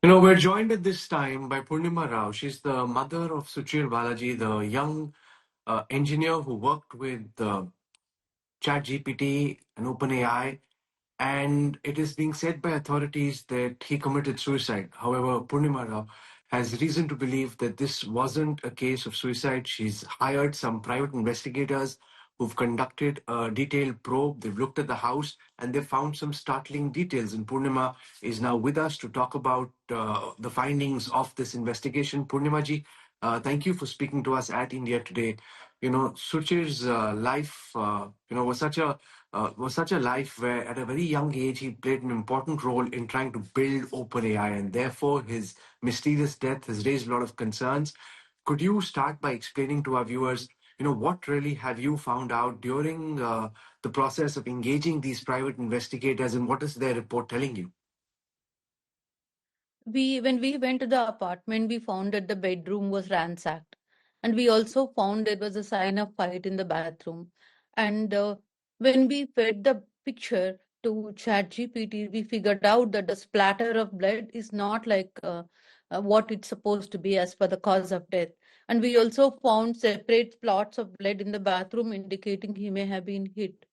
We're joined at this time by Poornima Rao. She's the mother of Suchir Balaji, the young engineer who worked with ChatGPT and OpenAI, and it is being said by authorities that he committed suicide. However, Poornima Rao has reason to believe that this wasn't a case of suicide. She's hired some private investigators who've conducted a detailed probe. They've looked at the house and they've found some startling details. And Poornima is now with us to talk about the findings of this investigation. Poornima ji, thank you for speaking to us at India Today. Suchir's life, was such a life where at a very young age he played an important role in trying to build OpenAI, and therefore his mysterious death has raised a lot of concerns. Could you start by explaining to our viewers, what really have you found out during the process of engaging these private investigators, and what is their report telling you? When we went to the apartment, we found that the bedroom was ransacked, and we also found there was a sign of fight in the bathroom. And when we fed the picture to ChatGPT, we figured out that the splatter of blood is not like what it's supposed to be as per the cause of death. And we also found separate spots of blood in the bathroom, indicating he may have been hit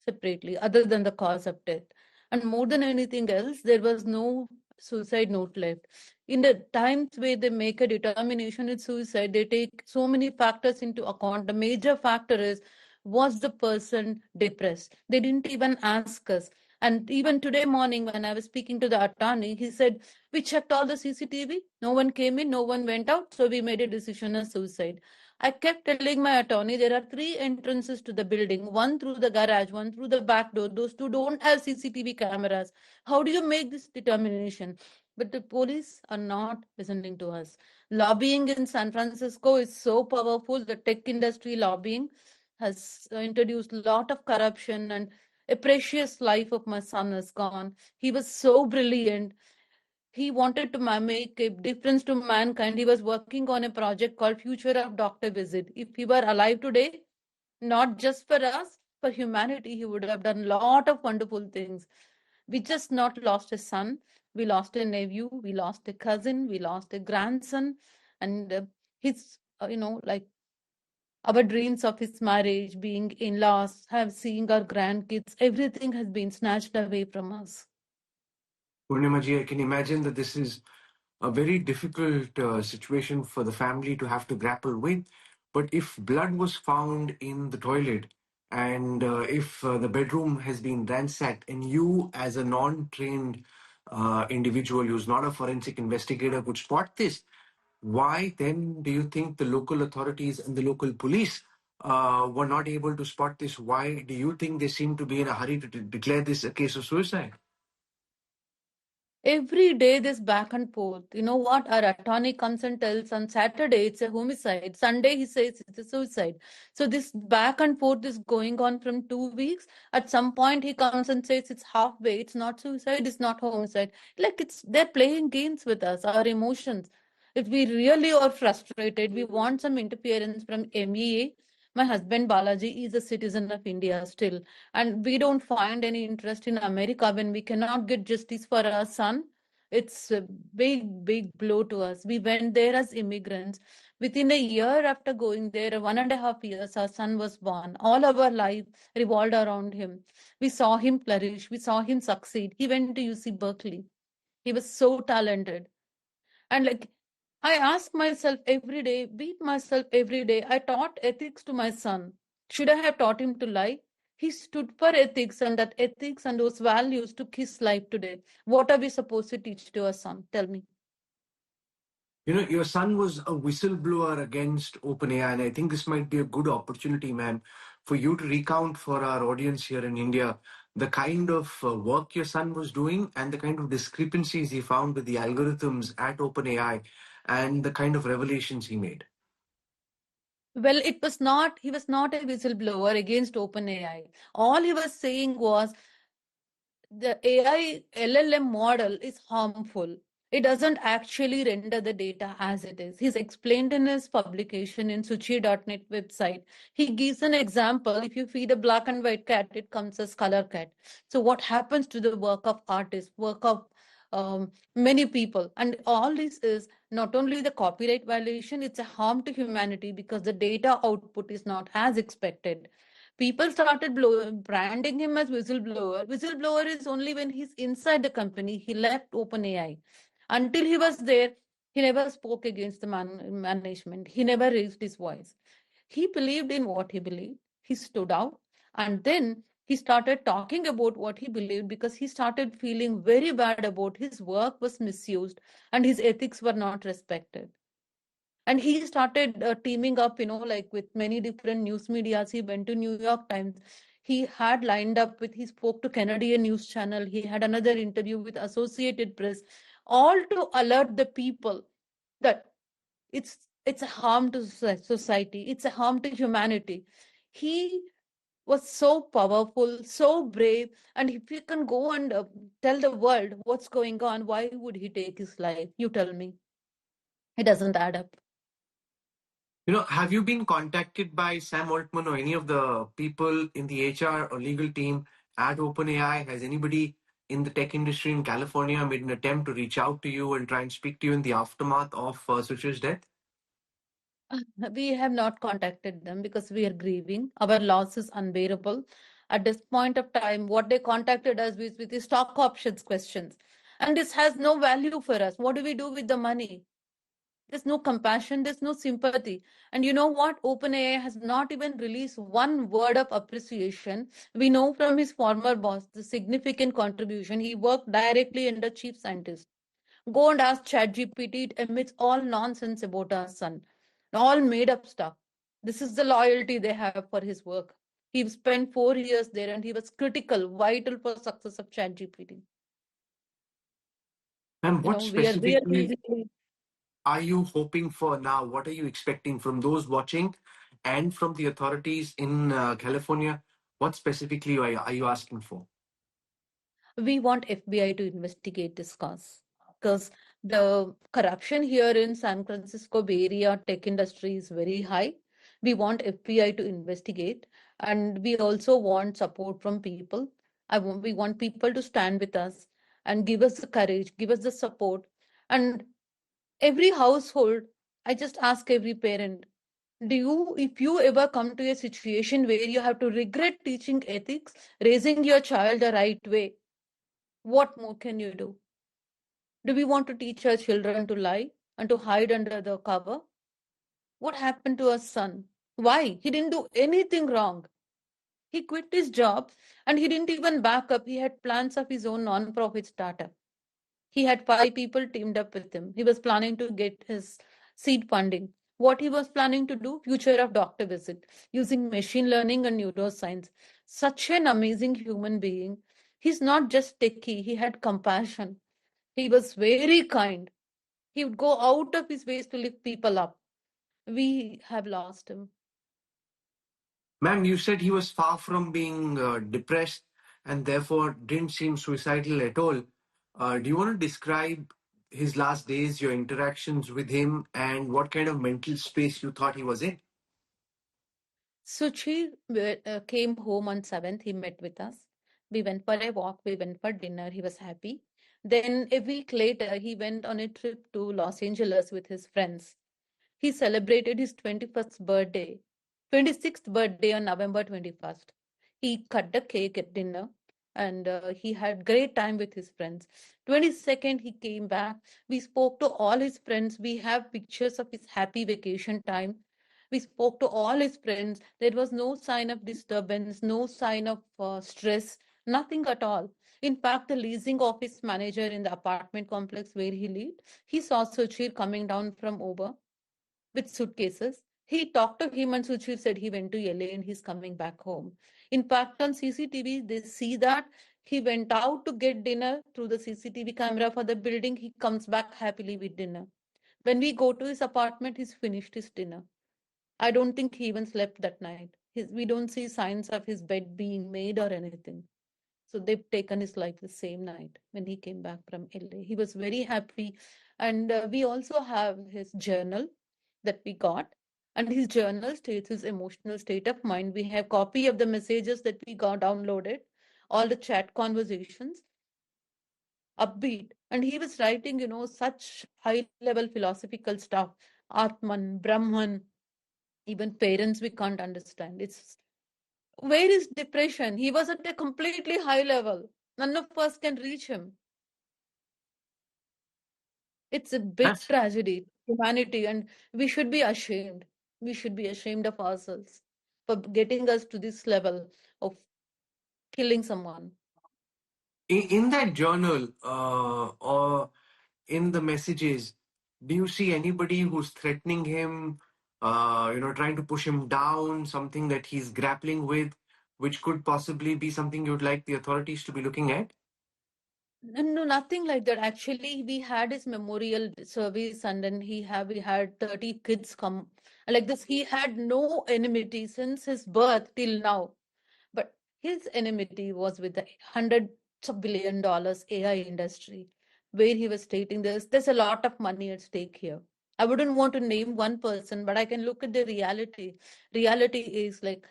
separately, other than the cause of death. And more than anything else, there was no suicide note left. In the times where they make a determination it's suicide, they take so many factors into account. The major factor is, was the person depressed? They didn't even ask us. And even today morning, when I was speaking to the attorney, he said, we checked all the CCTV. No one came in, no one went out. So we made a decision as suicide. I kept telling my attorney there are three entrances to the building, one through the garage, one through the back door. Those two don't have CCTV cameras. How do you make this determination? But the police are not listening to us. Lobbying in San Francisco is so powerful. The tech industry lobbying has introduced a lot of corruption, and a precious life of my son is gone. He was so brilliant. He wanted to make a difference to mankind. He was working on a project called Future of Doctor Visit. If he were alive today, not just for us, for humanity, he would have done a lot of wonderful things. We just not lost a son. We lost a nephew. We lost a cousin. We lost a grandson. And his, like our dreams of his marriage, being in-laws, have seeing our grandkids, everything has been snatched away from us. Poornima ji, I can imagine that this is a very difficult situation for the family to have to grapple with. But if blood was found in the toilet and if the bedroom has been ransacked, and you, as a non trained individual who's not a forensic investigator, could spot this, why then do you think the local authorities and the local police were not able to spot this? Why do you think they seem to be in a hurry to declare this a case of suicide? Every day, this back and forth. You know what? Our attorney comes and tells on Saturday it's a homicide. Sunday, he says it's a suicide. So this back and forth is going on from 2 weeks. At some point, he comes and says it's halfway. It's not suicide. It's not homicide. Like they're playing games with us, our emotions. If we really are frustrated, we want some interference from MEA. My husband Balaji is a citizen of India still, and we don't find any interest in America when we cannot get justice for our son. It's a big blow to us. We went there as immigrants. Within a year after going there, 1.5 years, our son was born. All our life revolved around him. We saw him flourish. We saw him succeed. He went to UC Berkeley. He was so talented. And I ask myself every day, beat myself every day. I taught ethics to my son. Should I have taught him to lie? He stood for ethics, and that ethics and those values took his life today. What are we supposed to teach to our son? Tell me. Your son was a whistleblower against OpenAI, and I think this might be a good opportunity, ma'am, for you to recount for our audience here in India the kind of work your son was doing and the kind of discrepancies he found with the algorithms at OpenAI and the kind of revelations he made. Well, he was not a whistleblower against OpenAI. All he was saying was the AI LLM model is harmful. It doesn't actually render the data as it is. He's explained in his publication in Suchir.net website. He gives an example. If you feed a black and white cat, it comes as color cat. So what happens to the work of artists, work of many people. And all this is not only the copyright violation, it's a harm to humanity because the data output is not as expected. People started branding him as whistleblower. Whistleblower is only when he's inside the company. He left OpenAI. Until he was there, he never spoke against the management. He never raised his voice. He believed in what he believed. He stood out. And then he started talking about what he believed because he started feeling very bad about his work was misused and his ethics were not respected. And he started teaming up, like with many different news medias. He went to New York Times. He had lined up with, he spoke to Canadian news channel. He had another interview with Associated Press, all to alert the people that it's a harm to society. It's a harm to humanity. He was so powerful, so brave. And if he can go and tell the world what's going on, why would he take his life? You tell me. It doesn't add up. Have you been contacted by Sam Altman or any of the people in the HR or legal team at OpenAI? Has anybody in the tech industry in California made an attempt to reach out to you and try and speak to you in the aftermath of Suchir's death? We have not contacted them because we are grieving. Our loss is unbearable. At this point of time, what they contacted us with the stock options questions. And this has no value for us. What do we do with the money? There's no compassion, there's no sympathy. And you know what? OpenAI has not even released one word of appreciation. We know from his former boss the significant contribution. He worked directly under chief scientist. Go and ask ChatGPT. It emits all nonsense about our son, all made up stuff. This is the loyalty they have for his work. He spent 4 years there and he was critical, vital for success of ChatGPT. And what We are specifically really. are you hoping for now? What are you expecting from those watching and from the authorities in California? What specifically are you asking for? We want FBI to investigate this cause because the corruption here in San Francisco Bay Area tech industry is very high. We want FBI to investigate, and we also want support from people. We want people to stand with us and give us the courage, give us the support. And every household, I just ask every parent, if you ever come to a situation where you have to regret teaching ethics, raising your child the right way, what more can you do? Do we want to teach our children to lie and to hide under the cover? What happened to our son? Why? He didn't do anything wrong. He quit his job and he didn't even back up. He had plans of his own non-profit startup. He had 5 people teamed up with him. He was planning to get his seed funding. What he was planning to do, future of doctor visit, using machine learning and neuroscience. Such an amazing human being. He's not just techie, he had compassion. He was very kind. He would go out of his ways to lift people up. We have lost him. Ma'am, you said he was far from being depressed and therefore didn't seem suicidal at all. Do you want to describe his last days, your interactions with him, and what kind of mental space you thought he was in? Suchi came home on 7th. He met with us. We went for a walk. We went for dinner. He was happy. Then a week later, he went on a trip to Los Angeles with his friends. He celebrated his 21st birthday, 26th birthday on November 21st. He cut the cake at dinner and he had great time with his friends. 22nd, he came back. We spoke to all his friends. We have pictures of his happy vacation time. We spoke to all his friends. There was no sign of disturbance, no sign of stress, nothing at all. In fact, the leasing office manager in the apartment complex where he lived, he saw Suchir coming down from Uber with suitcases. He talked to him, and Suchir said he went to LA and he's coming back home. In fact, on CCTV, they see that he went out to get dinner through the CCTV camera for the building. He comes back happily with dinner. When we go to his apartment, he's finished his dinner. I don't think he even slept that night. We don't see signs of his bed being made or anything. So they've taken his life the same night when he came back from LA. He was very happy. And we also have his journal that we got. And his journal states his emotional state of mind. We have copy of the messages that we got downloaded, all the chat conversations. upbeat. And he was writing, such high level philosophical stuff. Atman, Brahman, even parents we can't understand. It's where is depression? He was at a completely high level. None of us can reach him. It's a big That's tragedy, humanity, and we should be ashamed. We should be ashamed of ourselves for getting us to this level of killing someone. in that journal or in the messages, do you see anybody who's threatening him, trying to push him down, something that he's grappling with, which could possibly be something you'd like the authorities to be looking at? No, nothing like that. Actually, we had his memorial service, and then we had 30 kids come like this. He had no enmity since his birth till now. But his enmity was with the hundreds of billion dollars AI industry, where he was stating there's a lot of money at stake here. I wouldn't want to name one person, but I can look at the reality. Reality is like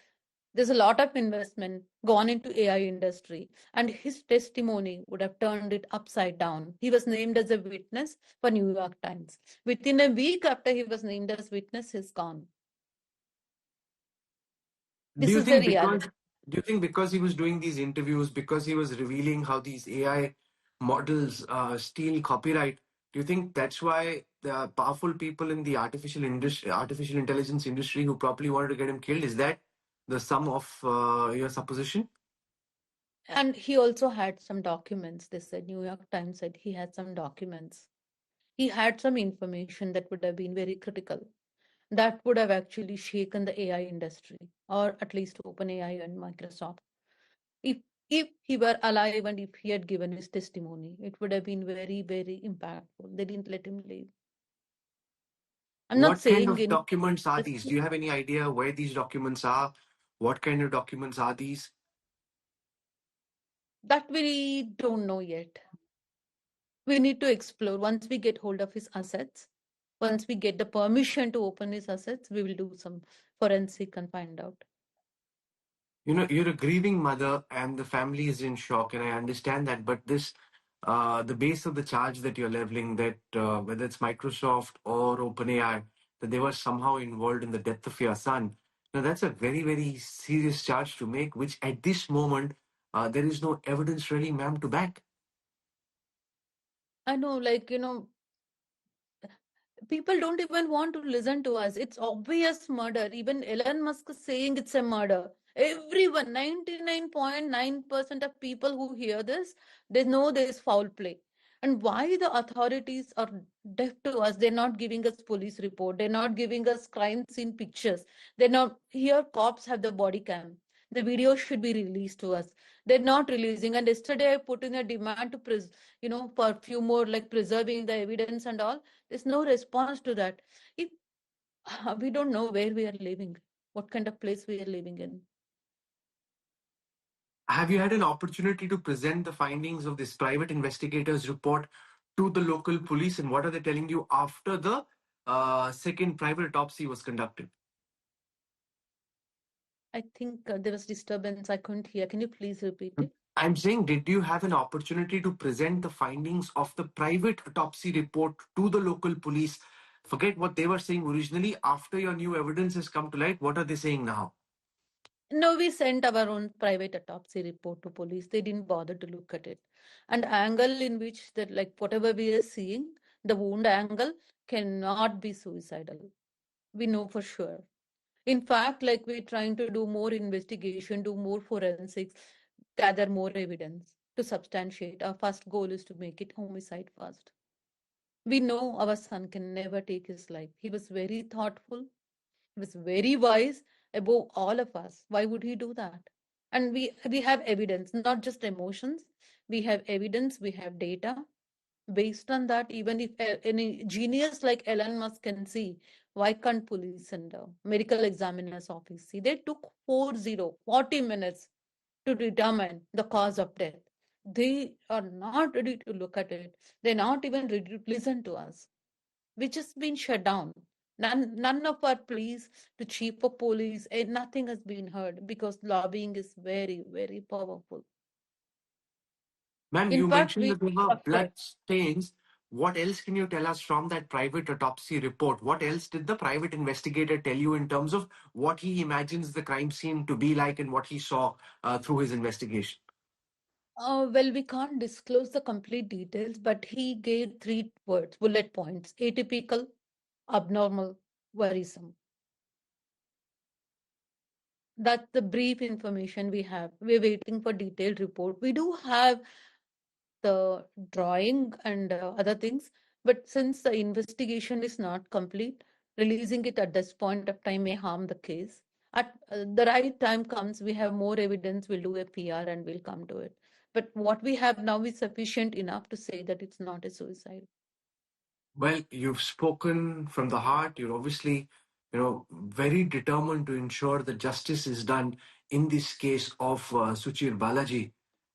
there's a lot of investment gone into AI industry, and his testimony would have turned it upside down. He was named as a witness for New York Times. Within a week after he was named as witness, he's gone. Do This you is the think reality. because he was doing these interviews, because he was revealing how these AI models steal copyright, do you think that's why the powerful people in the artificial intelligence industry who probably wanted to get him killed? Is that the sum of your supposition? And he also had some documents. They said, New York Times said he had some documents. He had some information that would have been very critical. That would have actually shaken the AI industry, or at least OpenAI and Microsoft. If if he were alive and if he had given his testimony, it would have been very, very impactful. They didn't let him leave. I'm not What kind saying of any documents are these? Do you have any idea where these documents are? What kind of documents are these? that we don't know yet. We need to explore. Once we get hold of his assets, once we get the permission to open his assets, we will do some forensic and find out. You're a grieving mother, and the family is in shock, and I understand that. But the base of the charge that you're leveling, that whether it's Microsoft or OpenAI, that they were somehow involved in the death of your son. Now, that's a very, very serious charge to make, which at this moment, there is no evidence really, ma'am, to back. I know, like, people don't even want to listen to us. It's obvious murder. Even Elon Musk is saying it's a murder. Everyone, 99.9% of people who hear this, they know there's foul play. And why the authorities are deaf to us? They're not giving us police report. They're not giving us crime scene pictures. They're not here. Cops have the body cam. The video should be released to us. They're not releasing. And yesterday I put in a demand to for a few more like preserving the evidence and all. There's no response to that. If we don't know where we are living, what kind of place we are living in. Have you had an opportunity to present the findings of this private investigator's report to the local police, and what are they telling you after the second private autopsy was conducted? I think there was disturbance. I couldn't hear. Can you please repeat it? I'm saying, did you have an opportunity to present the findings of the private autopsy report to the local police? Forget what they were saying originally. After your new evidence has come to light, what are they saying now? No, we sent our own private autopsy report to police. They didn't bother to look at it. And angle in which that like whatever we are seeing, the wound angle cannot be suicidal. We know for sure. In fact, like we're trying to do more investigation, do more forensics, gather more evidence to substantiate. Our first goal is to make it homicide first. We know our son can never take his life. He was very thoughtful, he was very wise above all of us. Why would he do that? And we have evidence, not just emotions. We have evidence, we have data. Based on that, even if any genius like Elon Musk can see, why can't police and medical examiner's office see? They took 40 minutes to determine the cause of death. They are not ready to look at it. They're not even ready to listen to us. We just been shut down. None of our pleas to chief of police, nothing has been heard because lobbying is very, very powerful. Ma'am, In you fact, mentioned we that there were suffered. blood stains. What else can you tell us from that private autopsy report? What else did the private investigator tell you in terms of what he imagines the crime scene to be like and what he saw through his investigation? Well, we can't disclose the complete details, but he gave three words, bullet points: atypical, abnormal, worrisome. That's the brief information we have. We're waiting for detailed report. We do have the drawing and other things, but since the investigation is not complete, releasing it at this point of time may harm the case. At the right time comes, we have more evidence, we'll do a PR and we'll come to it. But what we have now is sufficient enough to say that it's not a suicide. Well, you've spoken from the heart. You're obviously, very determined to ensure that justice is done in this case of Suchir Balaji.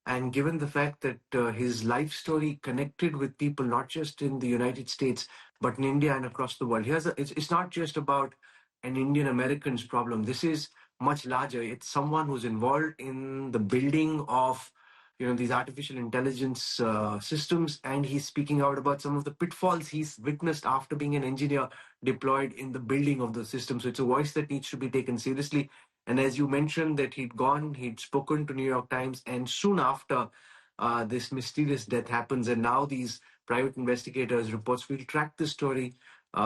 And given the fact that his life story connected with people not just in the United States but in India and across the world, it's not just about an Indian American's problem. This is much larger. It's someone who's involved in the building of these artificial intelligence systems, and he's speaking out about some of the pitfalls he's witnessed after being an engineer deployed in the building of the system. So it's a voice that needs to be taken seriously. And as you mentioned that he'd spoken to New York Times, and soon after this mysterious death happens, and now these private investigators reports, we'll track this story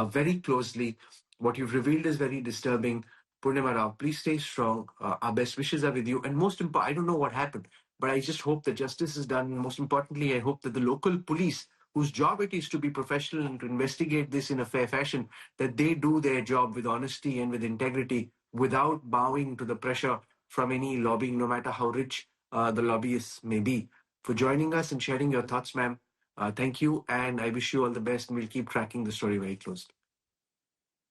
very closely. What you've revealed is very disturbing. Poornima Rao, please stay strong. Our best wishes are with you. And most important, I don't know what happened, but I just hope that justice is done. And most importantly, I hope that the local police, whose job it is to be professional and to investigate this in a fair fashion, that they do their job with honesty and with integrity without bowing to the pressure from any lobbying, no matter how rich the lobbyists may be. For joining us and sharing your thoughts, ma'am, thank you. And I wish you all the best. And we'll keep tracking the story very closely.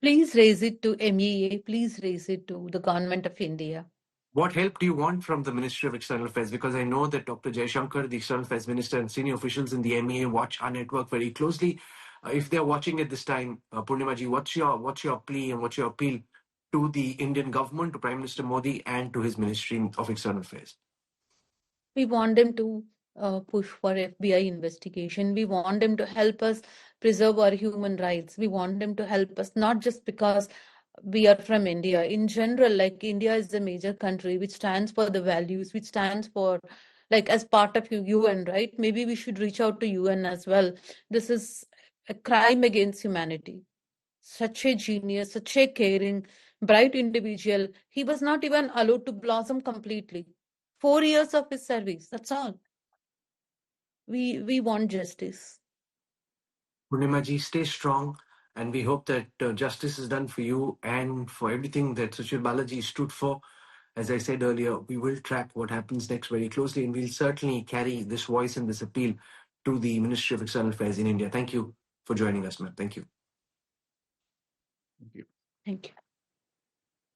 Please raise it to MEA. Please raise it to the government of India. What help do you want from the Ministry of External Affairs? Because I know that Dr. Jaishankar, the External Affairs Minister, and senior officials in the MEA watch our network very closely. If they're watching at this time, Poornimaji, what's your plea and what's your appeal to the Indian government, to Prime Minister Modi, and to his Ministry of External Affairs? We want them to push for FBI investigation. We want them to help us preserve our human rights. We want them to help us, not just because we are from India. In general, like India is a major country which stands for the values, which stands for, like, as part of UN, right? Maybe we should reach out to UN as well. This is a crime against humanity. Such a genius, such a caring, bright individual. He was not even allowed to blossom completely. 4 years of his service, that's all. We want justice. Poornimaji, stay strong, and we hope that justice is done for you and for everything that Suchir Balaji stood for. As I said earlier, we will track what happens next very closely, and we'll certainly carry this voice and this appeal to the Ministry of External Affairs in India. Thank you for joining us, ma'am. Thank you. Thank you. Thank you.